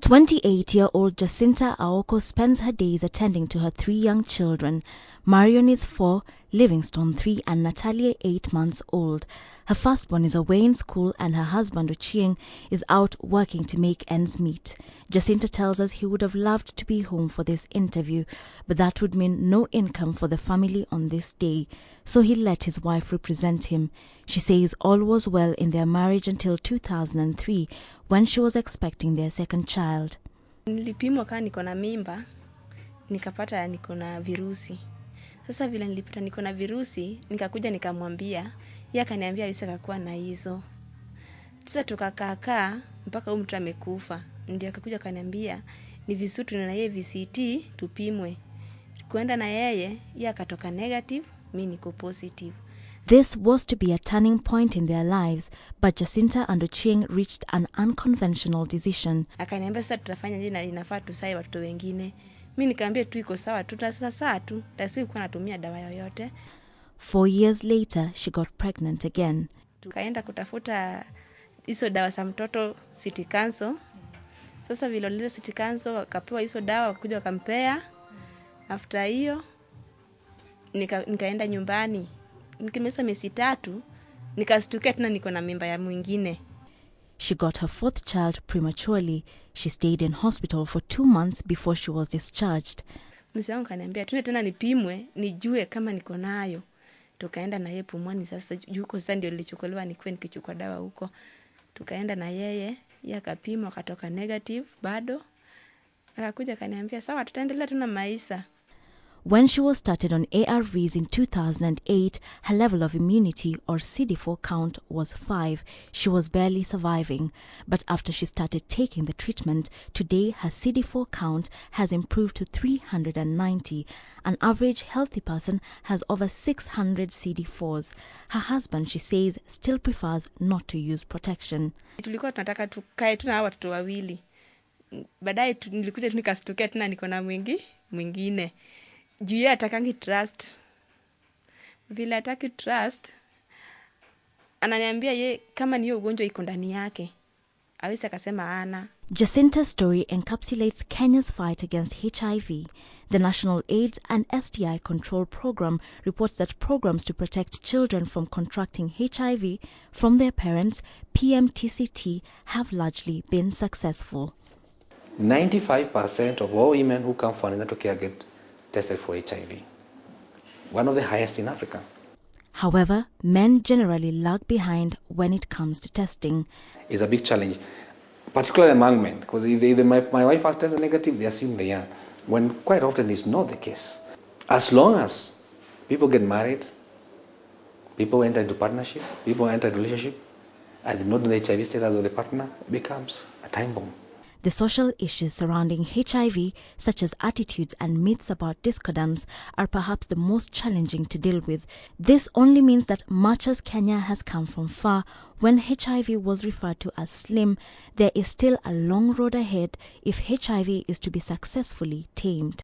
28-year-old Jacinta Aoko spends her days attending to her 3 young children. Marion is 4, Livingstone 3 and Natalia 8 months old. Her firstborn is away in school and her husband Ochieng is out working to make ends meet. Jacinta tells us he would have loved to be home for this interview, but that would mean no income for the family on this day, so he let his wife represent him. She says all was well in their marriage until 2003 when she was expecting their second child. Nilipimwa kama niko na mimba, nikapata niko na virusi. Sasa vile nilipata niko na virusi, nikakuja nikamwambia, yeye akaniambia isikakuwa na hizo. Sasa tukakaa mpaka huyu mtu amekufa. Ndio akakuja akaniambia ni vizuri tuna yeye VCT tupimwe. Kwenda na yeye akatoka negative, mimi niko positive. This was to be a turning point in their lives, but Jacinta and Ochieng reached an unconventional decision. Akaniambia sasa tutafanya nini na inafaa tusae watoto wengine. Mimi nikamwambia tu iko sawa tu, sasa tu, tasikuwa natumia dawa yoyote. 4 years later, she got pregnant again. Tukaenda kutafuta hizo dawa za mtoto City Council. Sasa vile lile City Council akapewa hizo dawa wakakuja wakampea. After hiyo nikaenda nyumbani. Nikimesa miezi 3 nikastukia tena niko na mimba ya mwingine. She got her 4th child prematurely. She stayed in hospital for 2 months before she was discharged. Mzee wangu kaniambia tena nipimwe nijue kama niko nayo. Tukaenda na yeye Pumwani sasa yuko sasa ndio nilichukuliwa nikwe nikichukua dawa huko. Tukaenda na yeye akapimwa akatoka negative bado. Akakuja kaniambia sawa tutaendelea tuna maisha. When she was started on ARVs in 2008, her level of immunity or CD4 count was 5. She was barely surviving. But after she started taking the treatment, today her CD4 count has improved to 390. An average healthy person has over 600 CD4s. Her husband, she says, still prefers not to use protection. Tulikuwa tunataka tukae tu na watoto wawili. Baadaye nilikuja nikastukia tena niko na mwingine. Juu yeye atakangi trust. Vile ataki trust, ananiambia ye kama ni ugonjwa iko ndani yake. Hawezi akasema ana. Jacinta's story encapsulates Kenya's fight against HIV. The National AIDS and STI Control Program reports that programs to protect children from contracting HIV from their parents, PMTCT, have largely been successful. 95% of all women who come for antenatal care get tested for HIV, one of the highest in Africa. However, men generally lag behind when it comes to testing. It's a big challenge, particularly among men, because if my wife has tested negative, they assume they are, when quite often it's not the case. As long as people get married, people enter into partnership, people enter into relationship, and not know the HIV status of the partner, it becomes a time bomb. The social issues surrounding HIV, such as attitudes and myths about discordance, are perhaps the most challenging to deal with. This only means that much as Kenya has come from far, when HIV was referred to as slim, there is still a long road ahead if HIV is to be successfully tamed.